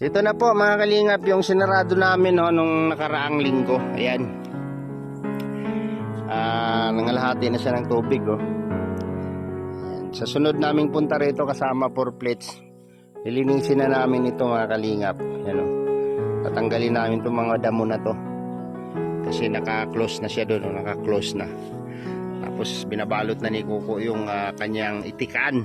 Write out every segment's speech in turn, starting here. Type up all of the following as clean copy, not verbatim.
So ito na po mga kalingap yung sinarado namin nung nakaraang linggo. Ayan. Nangalahati na siya ng tubig Ayan. Sa sunod naming punta rito kasama 4 plates. Lilinisin na namin ito mga kalingap. Ayan Tatanggalin namin itong mga damo na to. Kasi naka-close na siya doon. Naka-close na. Tapos binabalot na ni Kuko yung kanyang itikan.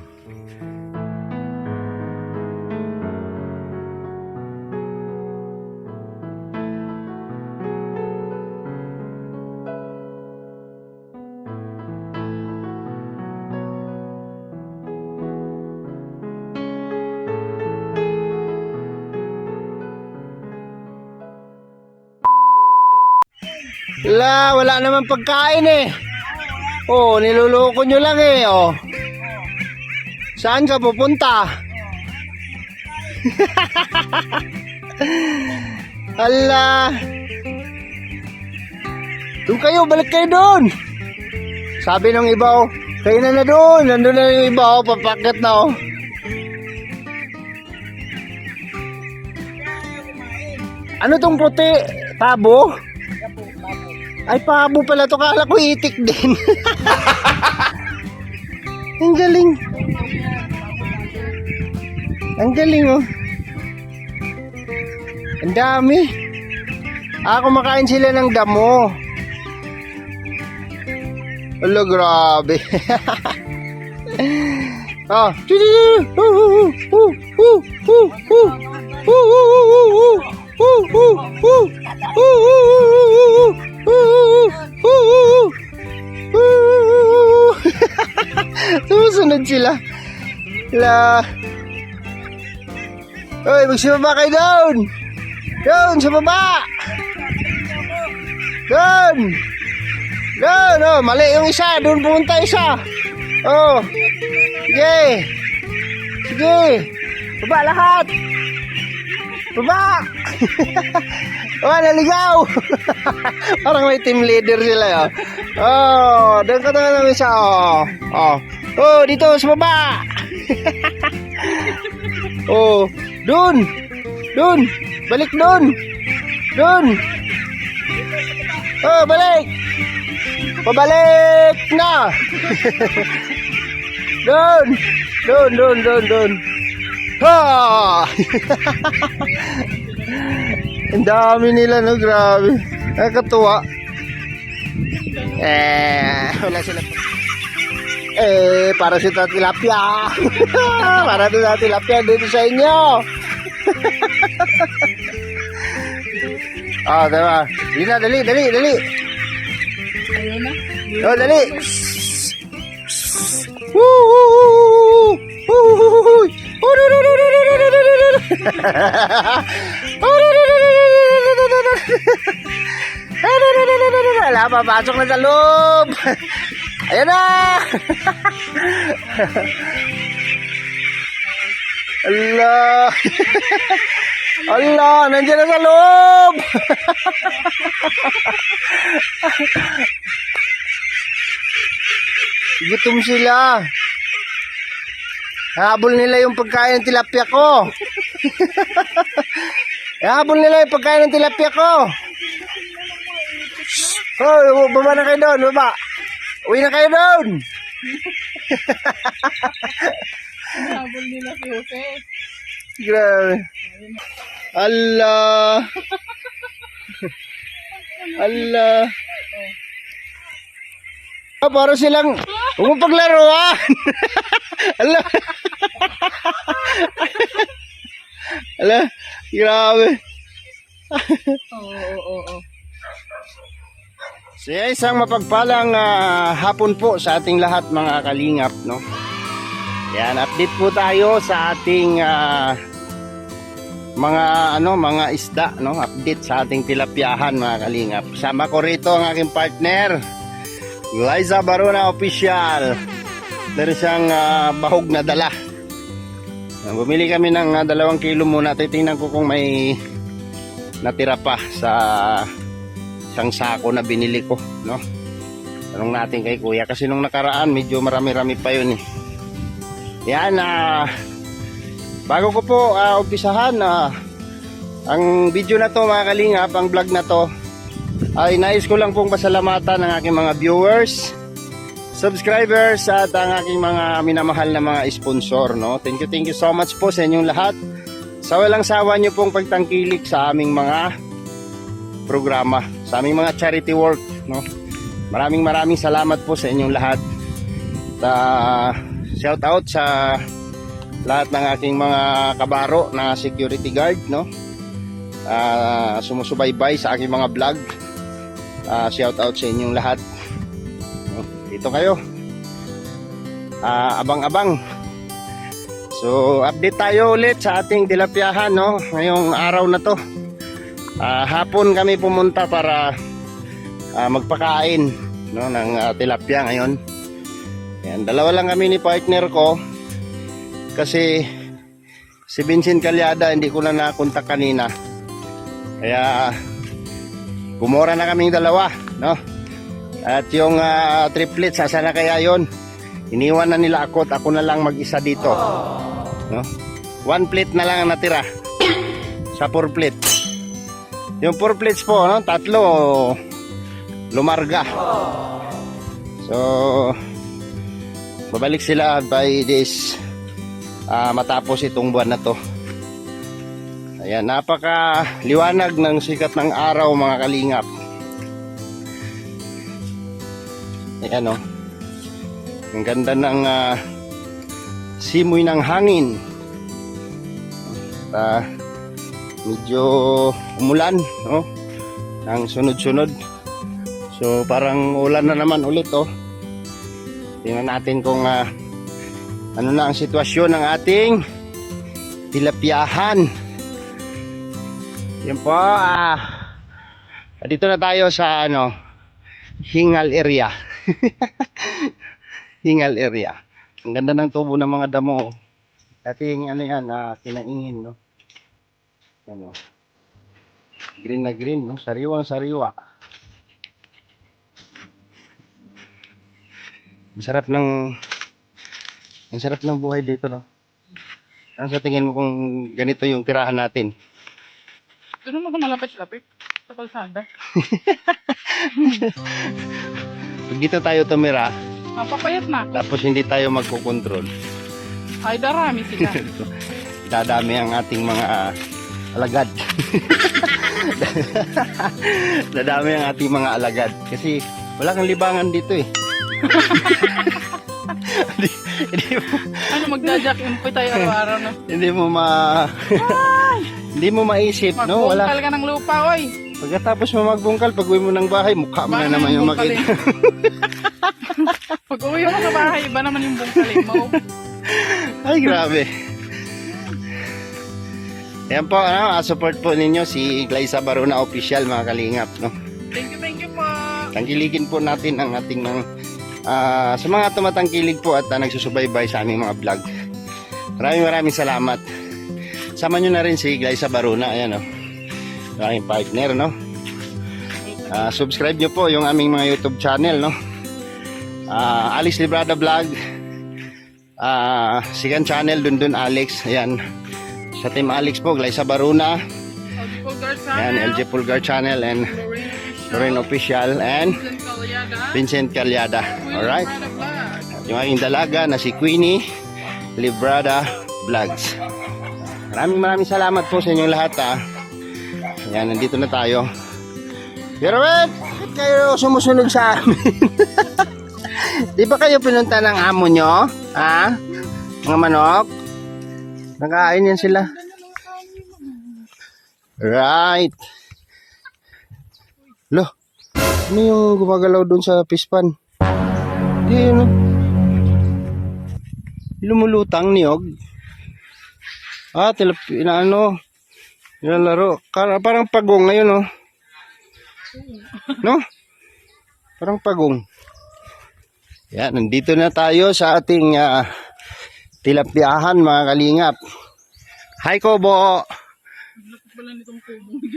Wala naman pagkain niluloko nyo lang Saan ka pupunta? Hala. Doon kayo, balik kayo doon. Sabi ng iba kayo na doon. Nandun na yung iba papakyat na Ano tong puti? Tabo? Ay, pabo pala to. Kala ko itik din. Ang galing. Ang galing Ang dami. Kumakain sila ng damo. Hala, grabe. Sumusunod sila. Hoy, magsibaba kayo doon. Doon sa baba. Doon. Doon, mali yung isa. Doon pumunta isa. Sige. Sige. Baba lahat. Baba. Naligaw. Parang may team leader sila doon ka naman isa dito sa baba. Doon. Doon. Balik doon. Doon. Balik. Pabalik na. Doon. Doon. Ang dami nila grabe. Nakakatuwa. Wala sila. Para sa tilapia. Para sa tilapia dito sa inyo. Diba? Dali. Ayun na. Dali. Wala, papasok na sa loob. Ayan na. Allah. Allah, nandiyan na sa loob. Gutom sila. Habol nila yung pagkain ng tilapia ko. Habol nila yung pagkain ng tilapia ko. Baba na kayo doon, baba. Uwi na kayo doon. Habol nila si Jose. Grabe. Allah. Allah. Para silang umupaglaruan. Allah. Allah. Grabe. Oo. So isang mapagpalang hapon po sa ating lahat mga kalingap, no? Yan, update po tayo sa ating mga isda, no? Update sa ating tilapiahan mga kalingap. Sama ko rito ang aking partner, Liza Barona Official. Meron siyang bahog na dala. Bumili kami ng 2 kilo muna. Titingnan ko kung may natira pa sa isang sako na binili ko, no? Tanong natin kay kuya kasi nung nakaraan medyo marami-rami pa yun Yan, bago ko po umpisahan Ang video na to mga kalingap, ang vlog na to, ay nais ko lang pong pasalamatan ng aking mga viewers, subscribers at ang aking mga minamahal na mga sponsor, no? Thank you so much po sa inyong lahat. Sa walang sawa nyo pong pagtangkilik sa aming mga programa, sa aming mga charity work, no? Maraming salamat po sa inyong lahat. Shout out sa lahat ng aking mga kabaro na security guard, no? Sumusubaybay sa aking mga vlog. Shout out sa inyong lahat. Dito kayo. Abang-abang. So, update tayo ulit sa ating tilapyahan, no? Ngayong araw na to. Hapon kami pumunta para magpakain, no, ng tilapia ngayon. Yan, dalawa lang kami ni partner ko. Kasi si Vincent Calyada hindi ko na nakontak kanina. Kaya kumora na kaming dalawa, no? At yung triplets, asa na kaya yon? Iniwan na nila ako at ako na lang mag-isa dito. No? 1 plate na lang ang natira sa 4 plate. Yung 4 plates po, no? 3 lumarga. So babalik sila by this matapos itong buwan na to. Ayan, napaka liwanag ng sikat ng araw mga kalingap. Ayan, oh. Ang ganda ng simoy ng hangin. Medyo umulan, no? Ang sunod-sunod. So parang ulan na naman ulit, oh. Tingnan natin kung ano na ang sitwasyon ng ating tilapyahan. Yan po, dito na tayo sa hingal area. Hingal area. Ang ganda ng tubo ng mga damo. Dating kinaingin, no? Green na green, no? Sariwang sariwa. Ang sarap ng buhay dito, no? Ano sa tingin mo kung ganito yung tirahan natin? Doon naman malapit-lapit sa kalsada. Pag dito tayo tumira, Mapapayat na ako. tapos hindi tayo magkokontrol, Ay, darami sila. dadami ang ating mga alagad. Dadami ang ating mga alagad. Kasi wala kang libangan dito eh. Ano, magdadyak po tayo araw-araw na. Hindi mo maisip, no? Wala. Magbungkal ka ng lupa, oy. Pagkatapos mo magbungkal, pag uwi mo ng bahay, mukha mo na naman yung makita. Pag uwi mo sa bahay, iba naman yung bungkalin mo. Ay, grabe. Yan po, support po ninyo si Glyza Barona Official, mga kalingap, no? Thank you po. Tangkiligin po natin ang ating sa mga tumatangkilig po at nagsusubaybay sa aming mga vlog. Maraming salamat. Sama nyo na rin si Glyza Barona, ayan, no? Aking partner, no? Subscribe nyo po yung aming mga YouTube channel, no? Alex Librada Vlog, Sigan Channel, Dundun Alex, ayan. Sa Team Alex po, Glyza Barona, ayan, LJ Pulgar Channel, and Lorraine Official, and Vincent Calyada. Alright? Yung aking dalaga na si Queenie Librada Vlogs. Maraming salamat po sa inyong lahat, Ayan, nandito na tayo. Pero bakit kayo sumusunod sa amin? Di ba kayo pinunta ng amo nyo? Ha? Mga manok? Nakain yan sila. Right. Lo, ano yung gumagalaw doon sa pispan? Di, lumulutang niyog. Nilalaro. Parang pagong ngayon, no? No? Parang pagong. Yan, nandito na tayo sa ating tilapyahan, mga kalingap. Hi, Kobo!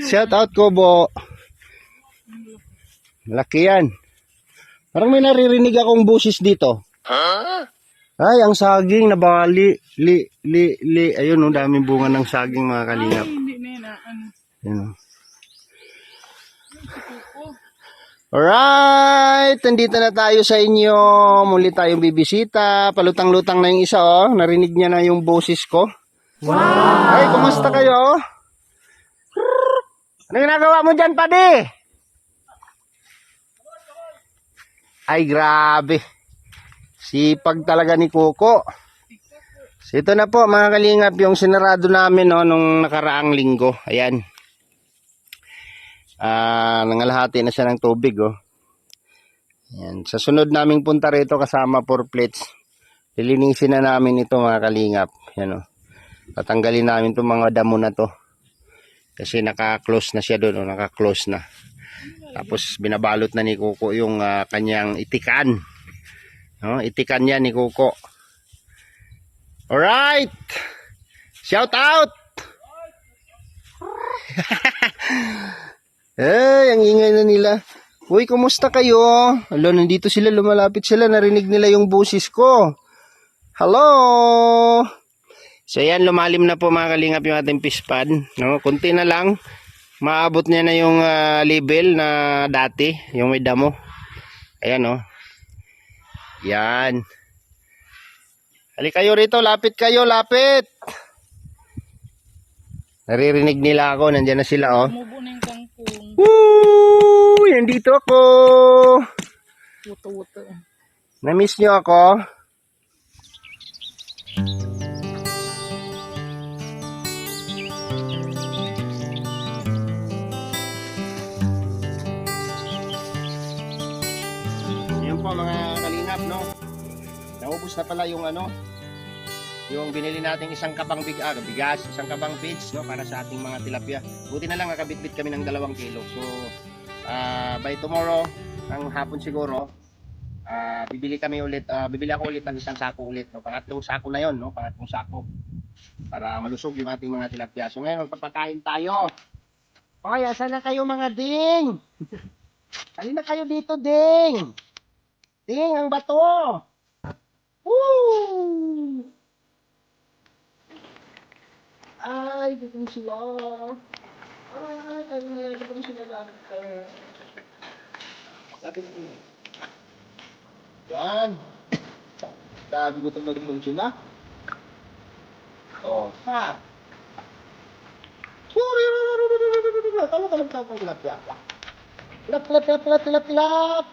Shout out, Kobo! Malaki yan. Parang may naririnig akong busis dito. Ay, ang saging nabali. Ayun, daming bunga ng saging, mga kalingap. Ay, hindi na yan. Yan. Alright, nandito na tayo sa inyo. Muli tayong bibisita. Palutang-lutang na yung isa, oh. Narinig niya na yung boses ko. Wow! Ay, kumusta kayo? Ano ginagawa mo dyan, padi? Ay, grabe. Sipag talaga ni Kuko. So, ito na po, mga kalingap, yung sinarado namin, no, nung nakaraang linggo. Ayan. Nangalahati na siya ng tubig, oh. Ayan. Sa sunod naming punta rito kasama 4 plates, lilinisin na namin ito, mga kalingap. Ayan, oh. Tatanggalin namin itong mga damo na to. Kasi naka-close na siya doon, oh. Naka-close na. Tapos binabalot na ni Kuko yung kanyang itikan. No? Itikan niya ni Kuko. Alright! Shout out! Ay, ang ingay na nila. Uy, kumusta kayo? Hello, nandito sila, lumalapit sila. Narinig nila yung boses ko. Hello! So, yan, lumalim na po mga kalingap yung ating fish pad. No? Kunti na lang. Maabot niya na yung level na dati. Yung may damo. Ayan, oh. Yan. Halika kayo rito. Lapit kayo, lapit. Naririnig nila ako. Nandiyan na sila, oh. Tumubo na yung kangkong. Woo! Nandito ako. Wuto-wuto. Na-miss nyo ako? Yun po mga kalingap, no? Naubos na pala yung yung binili nating isang kabang bigas, isang kabang feeds, no, para sa ating mga tilapia. Buti na lang nakabitbit kami ng 2 kilo. So by tomorrow, ang hapon siguro, bibili ako ulit ng isang sako ulit, no. Pangatlong sako na 'yon, no, pangatlong sako. Para malusog yung ating mga tilapia. So ngayon magpapakain tayo. Hoy, asan na kayo mga ding? Halina kayo dito, ding. Ding, ang bato. Woo! Ay, dito sila. Ay, dito sila lang. Sabi ko. Yan. Sabi ko itong nagmulong sila. Oh, ha. Tilap.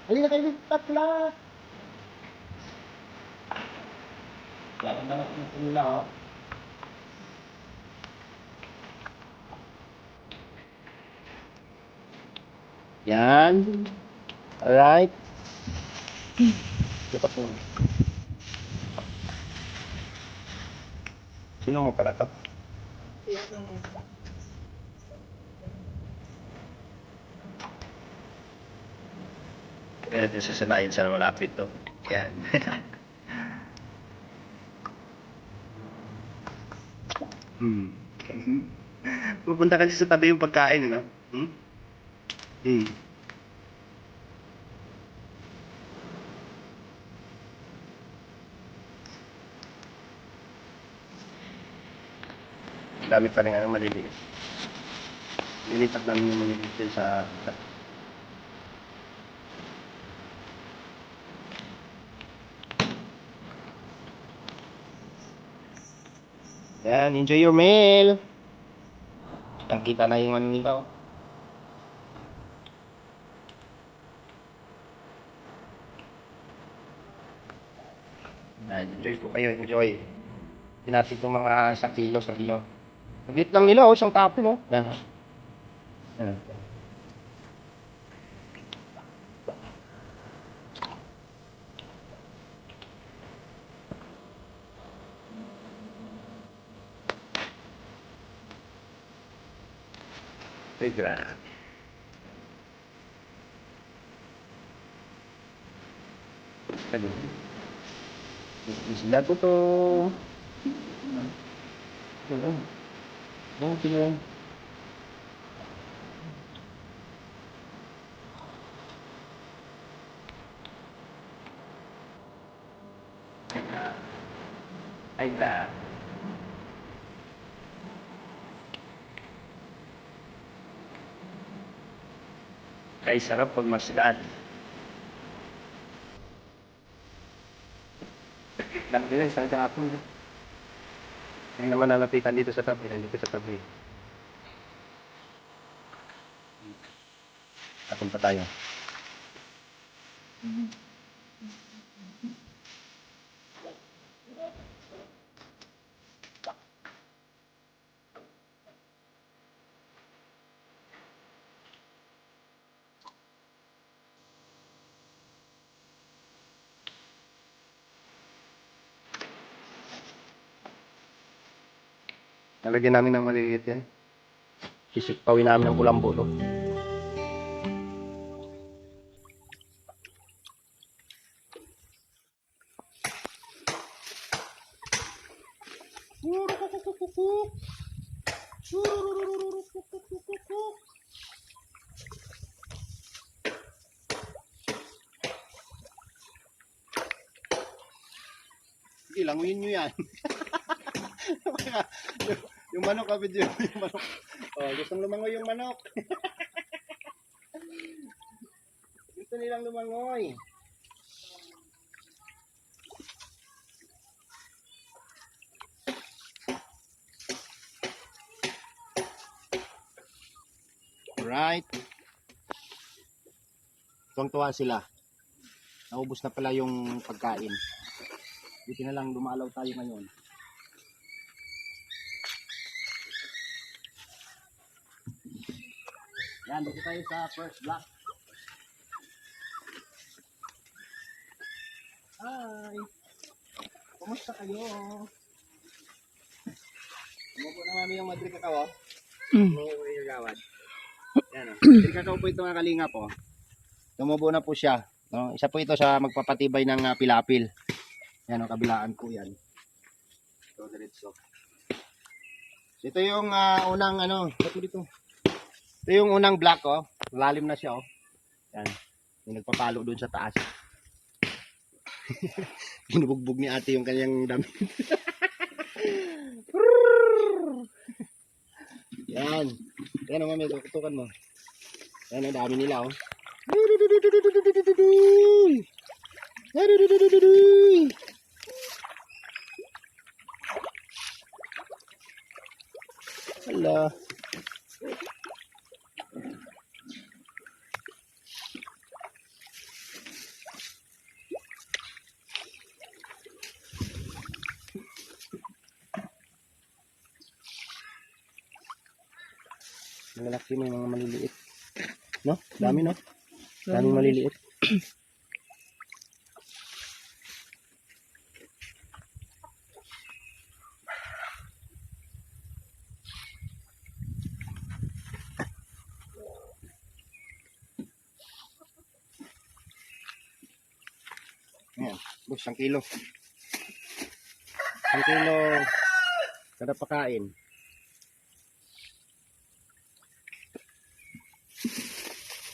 Halina kayo dito, tilap. Yan na nila, oh. Yan. Alright. Dapat mo. Sino mo pala to? Kaya natin sasanayin sa malapit to. Yan. Pupunta kasi sa tabi yung pagkain, no? Dami pa rin maliliit. Nilipat namin yung maliliit din sa... Yan, enjoy your meal! Ang kita na yung nila, oh. Enjoy po kayo, enjoy. Hindi natin itong mga 1 kilo, 1 kilo. Naglit lang nila, oh, isang tapon, oh. Yan. Yan. Ay, grabe. Ano? Sila ko to. Ano? Ano, sila? Ay, na. Ay, sarap pag masdaan. Lang din, isang hapon. Yung naman nalapitan dito sa tabi, nandito sa tabi. Tapon pa tayo. Nalagyan namin ng maliliit yan. Sisikpawin namin ng kulambo to. Sige, languyin nyo yan. yung manok, kapit yun. Yung manok. Oh, gustong lumangoy yung manok. Gusto nilang lumangoy. Alright. Tuwang-tuwa sila. Naubos na pala yung pagkain. Dito na lang dumalaw tayo ngayon. Yan, dito tayo sa first block. Hi! Kumusta kayo? Tumubo na mami yung Madrid Cacao. Tumubo yung gagawad. Yan o. Madrid Cacao po ito mga kalinga po. Tumubo na po siya. No? Isa po ito sa magpapatibay ng pilapil. Yan o, kabilaan po yan. Ito, diretso. So, ito yung unang ito dito. Ito yung unang block, oh. Lalim na siya, oh. Yan. Yung nagpapalo doon sa taas. Ginubugbog ni ate yung kanyang damit. Yan. Yan, oh, mami. Tutukan mo. Yan, ang dami nila, oh. Hala. Malalaki mo yung mga maliliit. No? Dami, no? Daming maliliit. Ayan, bus, 1 kilo. 1 kilo kada pakain.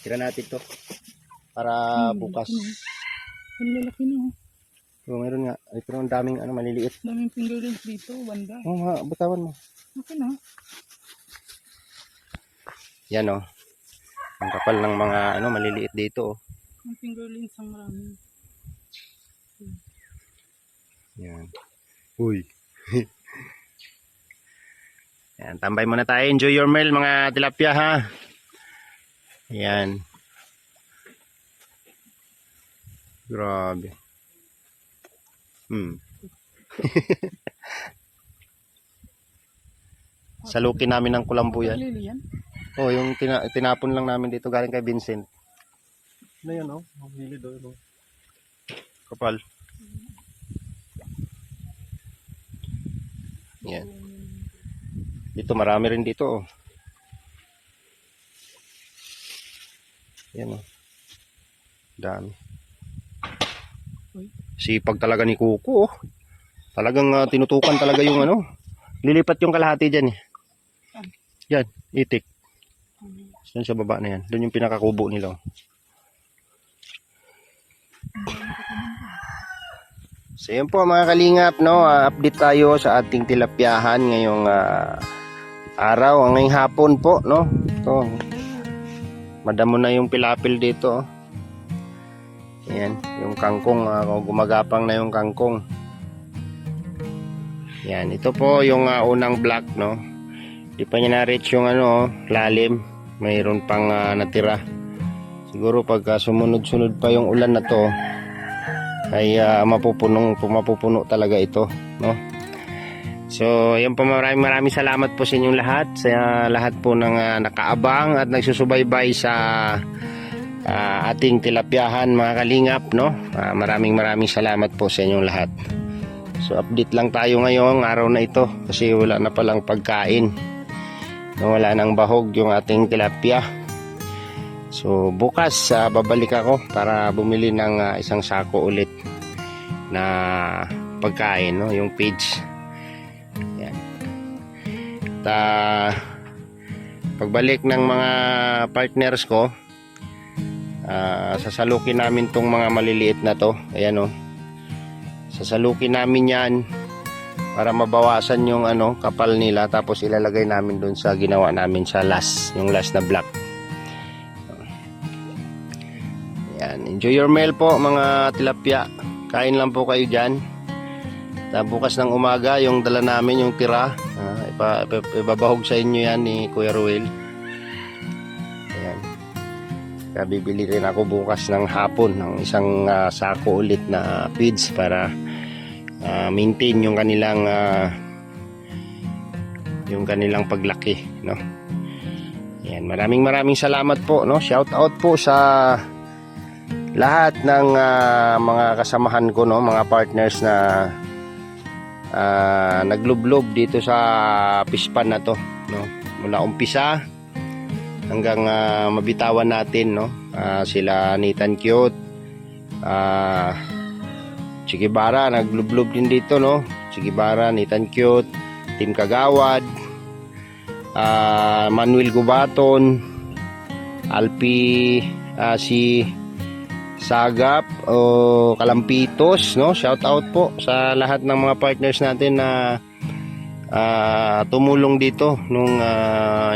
Tira natin to para bukas. Ang lalaki na. So, meron nga. Ito ang daming maliliit. Daming fingerlings dito, banda. Oh, butawan mo. Okay na. Yan oh. Ang kapal ng mga maliliit dito oh. Ang fingerlings ang marami. Yan. Uy. Yan, tambay muna tayo. Enjoy your meal mga tilapia ha. Yan. Grabe. Salukin namin ng kulambo yan. Lili yan. Oh, yung tinapon lang namin dito galing kay Vincent. Ano yan oh? Lili do. Kapal. Yan. Dito marami rin dito oh. Yan oh. Dami. Sipag talaga ni Kuko oh. Talagang tinutukan talaga yung lilipat yung kalahati dyan eh. Yan, itik. Doon sa baba na yan. Doon yung pinakakubo nila. So yun po mga kalingap, no? Update tayo sa ating tilapyahan ngayong araw, ngayong hapon po, no? Ito. madamo na yung pilapil dito. Ayan, yung kangkong, gumagapang na yung kangkong. Yan, ito po yung unang block, no. Di pa niya na-reach yung lalim. Mayroon pang natira. Siguro pagka sumunod-sunod pa yung ulan na to, ay mapupuno talaga ito, no. So, yan po, maraming salamat po sa inyong lahat, sa lahat po ng nakaabang at nagsusubaybay sa ating tilapyahan, mga kalingap, no. Maraming salamat po sa inyong lahat. So, update lang tayo ngayong araw na ito kasi wala na palang pagkain, no, wala nang bahog yung ating tilapia. So, bukas babalik ako para bumili ng isang sako ulit na pagkain, no, yung feeds. Yan. At pagbalik ng mga partners ko, sasalukin namin tong mga maliliit na to. Ayan, sasalukin namin yan para mabawasan yung kapal nila, tapos ilalagay namin dun sa ginawa namin sa yung last na block. Ayan, enjoy your meal po mga tilapia, kain lang po kayo dyan. Bukas ng umaga yung dala namin yung tira, ibabahog sa inyo yan ni Kuya Ruel. Ayan, kaya bibili rin ako bukas ng hapon ng isang sako ulit na feeds para maintain yung kanilang paglaki, no. Yan, maraming salamat po, no. Shout out po sa lahat ng mga kasamahan ko, no, mga partners na naglublob dito sa pispan na to, no. Mula umpisa hanggang mabitawan natin, no. Sila Nathan Cute, Chigibara, naglublob din dito, no. Chigibara, Nathan Cute, Team Kagawad, Manuel Gubaton, Alpi, si Sagap o Kalampitos, no. Shout out po sa lahat ng mga partners natin na tumulong dito nung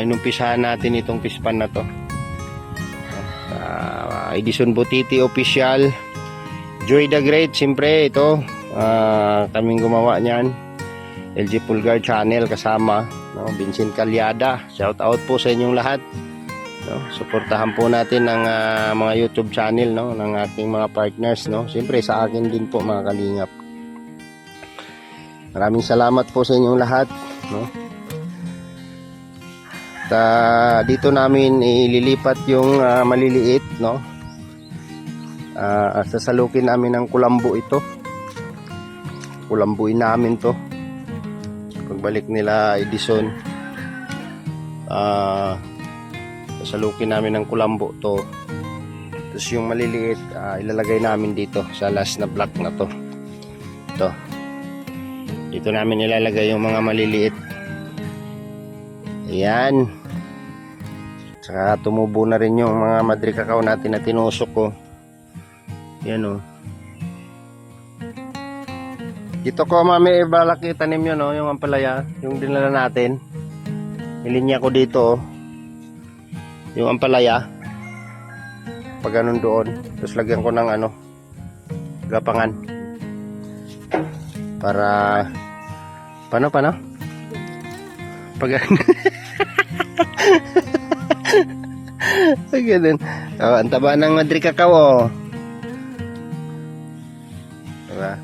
inumpisahan natin itong pispan na to. Edison Butiti Official, Joy the Great, siyempre ito, kaming gumawa niyan. LG Pulgar Channel kasama, no, Vincent Calyada, shout out po sa inyong lahat, no. Suportahan po natin ang mga YouTube channel, no, ng ating mga partners, no. Siyempre sa akin din po mga kalingap. Maraming salamat po sa inyong lahat, no. Dito namin ililipat yung maliliit, no. Sasalukin namin ng kulambo ito. Kulambuin namin to pagbalik nila Edison. Sasalukin namin ng kulambo to. Tapos yung maliliit ilalagay namin dito sa last na block na to. Ito. Dito namin ilalagay yung mga maliliit. Ayan. Saka tumubo na rin yung mga madri kakao natin na tinusok ko. Yan, dito ko mami ibalak itanim yun, yung ampalaya, yung dinala natin. Ilinya ko dito, yung ampalaya. Pag ganun doon, tapos lagyan ko ng gapangan. Para paano? Pag ganun. Ang taba ng madri kakao, diba?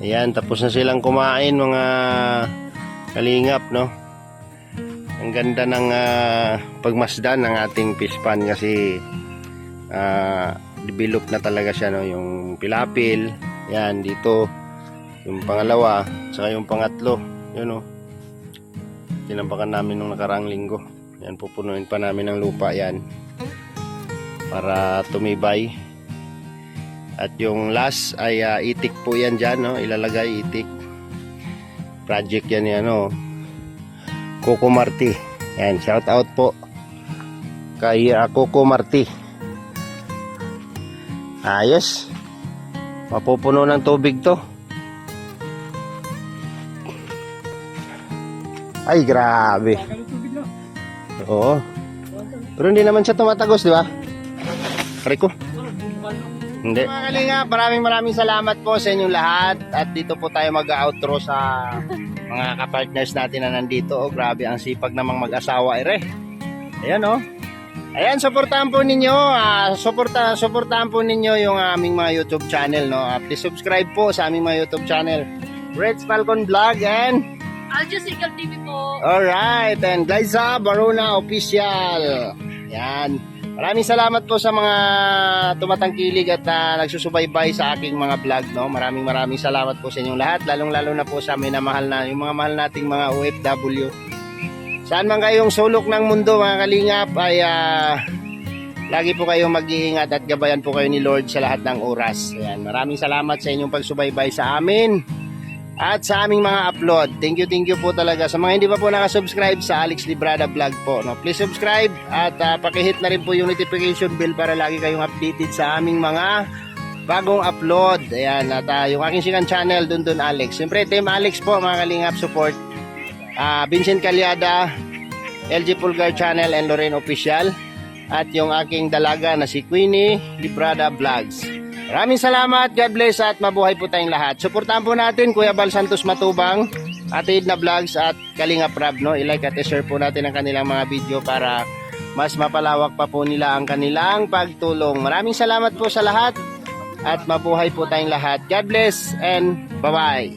Ayan, tapos na silang kumain mga kalingap, no. Ang ganda ng pagmasdan ng ating fish pan kasi develop na talaga siya, no. Yung pilapil, yan dito, yung pangalawa, saka yung pangatlo, yun, no. Tinampakan namin nung nakarang linggo. Yan, pupunuin pa namin ng lupa yan para tumibay. At yung last ay itik po yan dyan, no? Ilalagay itik. Project yan yan, no? Coco Marti. Yan, shout out po kay Coco Marti. Ayos. Mapupuno ng tubig to. Ay, grabe. Oo. Pero hindi naman siya tumatagos, di ba? Rico. Hindi. Mga kalingap, maraming salamat po sa inyong lahat. At dito po tayo mag-outro sa mga kapartners natin na nandito. Oh, grabe ang sipag namang mag-asawa, ere. Ayan, oh. Ayan, supportahan po ninyo. Supportahan po ninyo yung aming mga YouTube channel, no? Please subscribe po sa aming mga YouTube channel. Reds Falcon Vlog and Aljo Sigal TV po. alright, and Liza Barona Official. Yan. Maraming salamat po sa mga tumatangkilig at nagsusubaybay sa aking mga vlog, no? Maraming salamat po sa inyong lahat, lalong-lalo na po sa amin na mahal na, yung mga mahal nating mga OFW. Saan man kayong sulok ng mundo, mga kalingap, ay lagi po kayong mag-iingat at gabayan po kayo ni Lord sa lahat ng oras. Ayan. Maraming salamat sa inyong pagsubaybay sa amin at sa aming mga upload. Thank you po talaga. Sa mga hindi pa po nakasubscribe sa Alex Librada Vlog po, no? Please subscribe at pakihit na rin po yung notification bell para lagi kayong updated sa aming mga bagong upload. Ayan, at yung aking second channel, Dundun Alex. Siyempre, Team Alex po, mga kalingap, support. Vincent Calyada, LG Pulgar Channel and Lorraine Official. At yung aking dalaga na si Queenie Librada Vlogs. Maraming salamat, God bless at mabuhay po tayong lahat. Suportahan po natin Kuya Bal Santos Matubang, Ate Edna Vlogs at Kalinga Prab, no? I-like at i-share po natin ang kanilang mga video para mas mapalawak pa po nila ang kanilang pagtulong. Maraming salamat po sa lahat at mabuhay po tayong lahat. God bless and bye-bye.